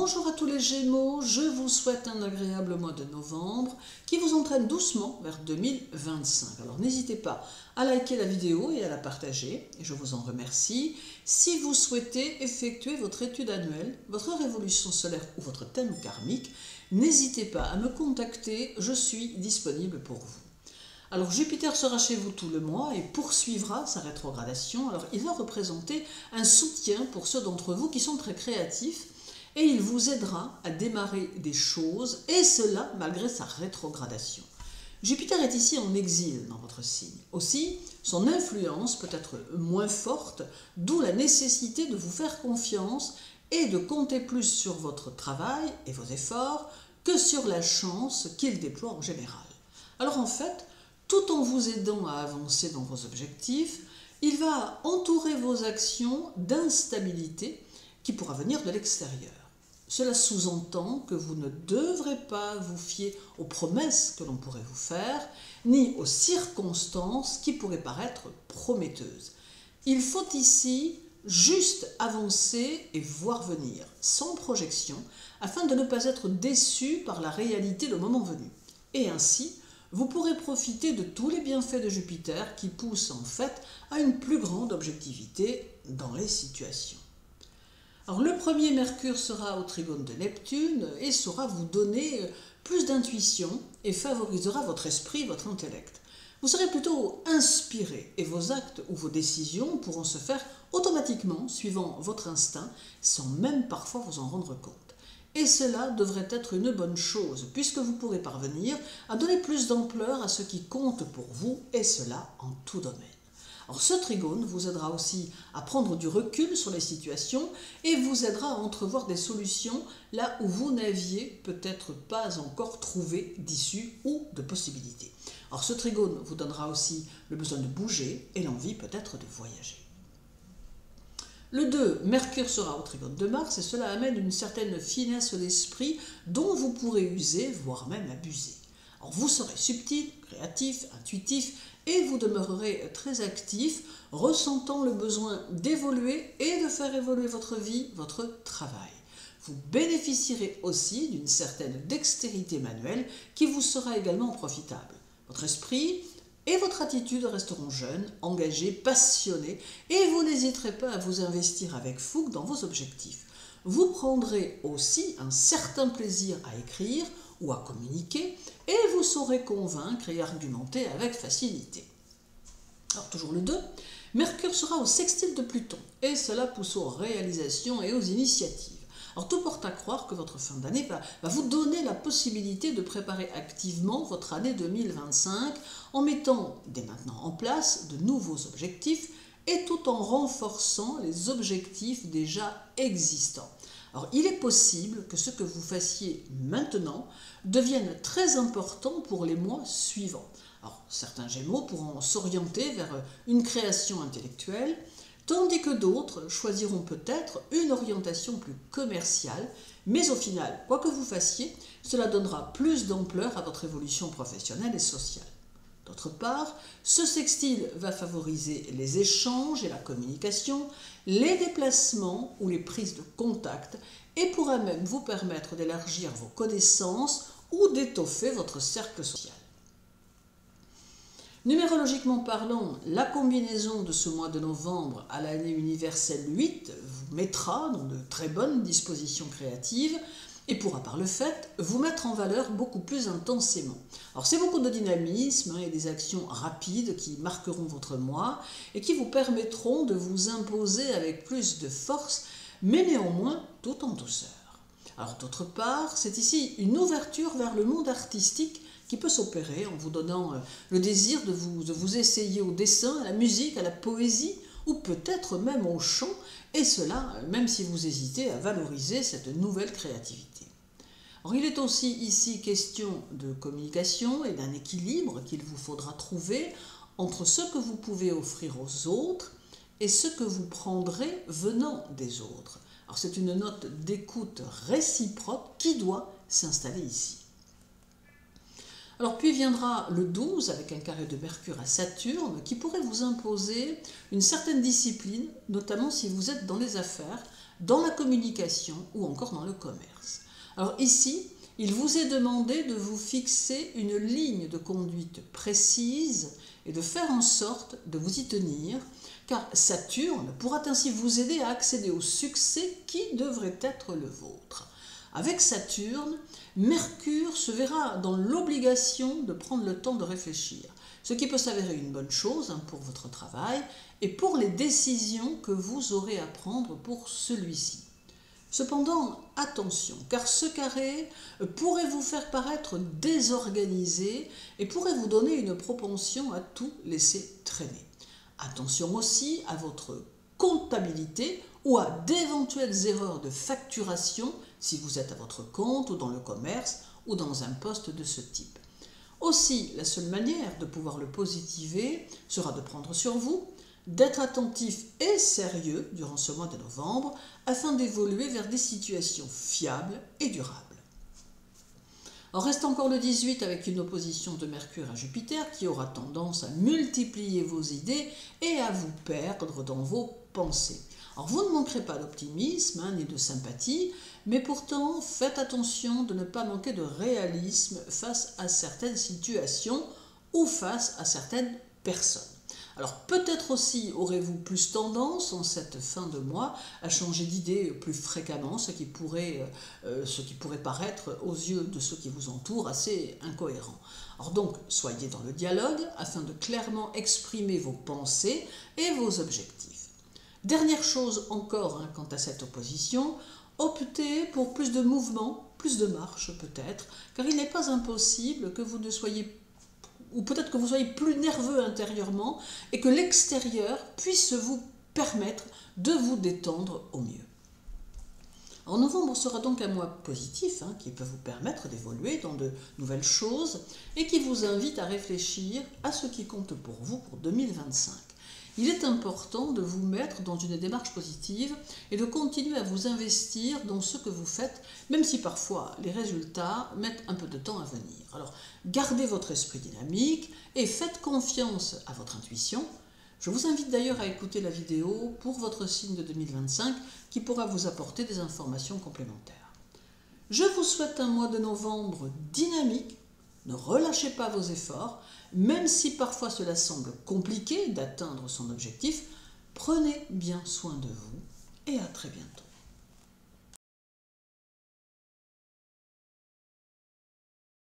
Bonjour à tous les Gémeaux, je vous souhaite un agréable mois de novembre qui vous entraîne doucement vers 2025. Alors n'hésitez pas à liker la vidéo et à la partager, et je vous en remercie. Si vous souhaitez effectuer votre étude annuelle, votre révolution solaire ou votre thème karmique, n'hésitez pas à me contacter, je suis disponible pour vous. Alors Jupiter sera chez vous tout le mois et poursuivra sa rétrogradation. Alors il va représenter un soutien pour ceux d'entre vous qui sont très créatifs et il vous aidera à démarrer des choses, et cela malgré sa rétrogradation. Jupiter est ici en exil dans votre signe. Aussi, son influence peut être moins forte, d'où la nécessité de vous faire confiance et de compter plus sur votre travail et vos efforts que sur la chance qu'il déploie en général. Alors en fait, tout en vous aidant à avancer dans vos objectifs, il va entourer vos actions d'instabilité qui pourra venir de l'extérieur. Cela sous-entend que vous ne devrez pas vous fier aux promesses que l'on pourrait vous faire, ni aux circonstances qui pourraient paraître prometteuses. Il faut ici juste avancer et voir venir, sans projection, afin de ne pas être déçu par la réalité le moment venu. Et ainsi, vous pourrez profiter de tous les bienfaits de Jupiter qui poussent en fait à une plus grande objectivité dans les situations. Alors le premier Mercure sera au trigone de Neptune et saura vous donner plus d'intuition et favorisera votre esprit, votre intellect. Vous serez plutôt inspiré et vos actes ou vos décisions pourront se faire automatiquement suivant votre instinct sans même parfois vous en rendre compte. Et cela devrait être une bonne chose puisque vous pourrez parvenir à donner plus d'ampleur à ce qui compte pour vous et cela en tout domaine. Alors ce trigone vous aidera aussi à prendre du recul sur les situations et vous aidera à entrevoir des solutions là où vous n'aviez peut-être pas encore trouvé d'issue ou de possibilités. Alors ce trigone vous donnera aussi le besoin de bouger et l'envie peut-être de voyager. Le 2, Mercure sera au trigone de Mars et cela amène une certaine finesse d'esprit dont vous pourrez user, voire même abuser. Alors vous serez subtil, créatif, intuitif et vous demeurerez très actif, ressentant le besoin d'évoluer et de faire évoluer votre vie, votre travail. Vous bénéficierez aussi d'une certaine dextérité manuelle qui vous sera également profitable. Votre esprit et votre attitude resteront jeunes, engagés, passionnés et vous n'hésiterez pas à vous investir avec fougue dans vos objectifs. Vous prendrez aussi un certain plaisir à écrire ou à communiquer et vous saurez convaincre et argumenter avec facilité. Alors toujours le 2, Mercure sera au sextile de Pluton et cela pousse aux réalisations et aux initiatives. Alors tout porte à croire que votre fin d'année va vous donner la possibilité de préparer activement votre année 2025 en mettant dès maintenant en place de nouveaux objectifs et tout en renforçant les objectifs déjà existants. Alors il est possible que ce que vous fassiez maintenant devienne très important pour les mois suivants. Alors certains Gémeaux pourront s'orienter vers une création intellectuelle, tandis que d'autres choisiront peut-être une orientation plus commerciale, mais au final, quoi que vous fassiez, cela donnera plus d'ampleur à votre évolution professionnelle et sociale. D'autre part, ce sextile va favoriser les échanges et la communication, les déplacements ou les prises de contact et pourra même vous permettre d'élargir vos connaissances ou d'étoffer votre cercle social. Numérologiquement parlant, la combinaison de ce mois de novembre à l'année universelle 8 vous mettra dans de très bonnes dispositions créatives et pourra par le fait vous mettre en valeur beaucoup plus intensément. Alors c'est beaucoup de dynamisme et des actions rapides qui marqueront votre mois et qui vous permettront de vous imposer avec plus de force, mais néanmoins tout en douceur. Alors d'autre part, c'est ici une ouverture vers le monde artistique qui peut s'opérer en vous donnant le désir de vous essayer au dessin, à la musique, à la poésie ou peut-être même au chant, et cela même si vous hésitez à valoriser cette nouvelle créativité. Alors, il est aussi ici question de communication et d'un équilibre qu'il vous faudra trouver entre ce que vous pouvez offrir aux autres et ce que vous prendrez venant des autres. Alors c'est une note d'écoute réciproque qui doit s'installer ici. Alors puis viendra le 12 avec un carré de Mercure à Saturne qui pourrait vous imposer une certaine discipline, notamment si vous êtes dans les affaires, dans la communication ou encore dans le commerce. Alors ici, il vous est demandé de vous fixer une ligne de conduite précise et de faire en sorte de vous y tenir, car Saturne pourra ainsi vous aider à accéder au succès qui devrait être le vôtre. Avec Saturne, Mercure se verra dans l'obligation de prendre le temps de réfléchir, ce qui peut s'avérer une bonne chose pour votre travail et pour les décisions que vous aurez à prendre pour celui-ci. Cependant, attention, car ce carré pourrait vous faire paraître désorganisé et pourrait vous donner une propension à tout laisser traîner. Attention aussi à votre comptabilité ou à d'éventuelles erreurs de facturation si vous êtes à votre compte ou dans le commerce ou dans un poste de ce type. Aussi, la seule manière de pouvoir le positiver sera de prendre sur vous, d'être attentif et sérieux durant ce mois de novembre afin d'évoluer vers des situations fiables et durables. Alors reste encore le 18 avec une opposition de Mercure à Jupiter qui aura tendance à multiplier vos idées et à vous perdre dans vos pensées. Alors vous ne manquerez pas d'optimisme ni de sympathie, mais pourtant faites attention de ne pas manquer de réalisme face à certaines situations ou face à certaines personnes. Alors peut-être aussi aurez-vous plus tendance en cette fin de mois à changer d'idée plus fréquemment, ce qui pourrait paraître aux yeux de ceux qui vous entourent assez incohérent. Alors donc soyez dans le dialogue afin de clairement exprimer vos pensées et vos objectifs. Dernière chose encore quant à cette opposition, optez pour plus de mouvement, plus de marche peut-être, car il n'est pas impossible que vous ne soyez ou peut-être que vous soyez plus nerveux intérieurement et que l'extérieur puisse vous permettre de vous détendre au mieux. En novembre sera donc un mois positif qui peut vous permettre d'évoluer dans de nouvelles choses et qui vous invite à réfléchir à ce qui compte pour vous pour 2025. Il est important de vous mettre dans une démarche positive et de continuer à vous investir dans ce que vous faites, même si parfois les résultats mettent un peu de temps à venir. Alors, gardez votre esprit dynamique et faites confiance à votre intuition. Je vous invite d'ailleurs à écouter la vidéo pour votre signe de 2025 qui pourra vous apporter des informations complémentaires. Je vous souhaite un mois de novembre dynamique. Ne relâchez pas vos efforts, même si parfois cela semble compliqué d'atteindre son objectif, prenez bien soin de vous et à très bientôt.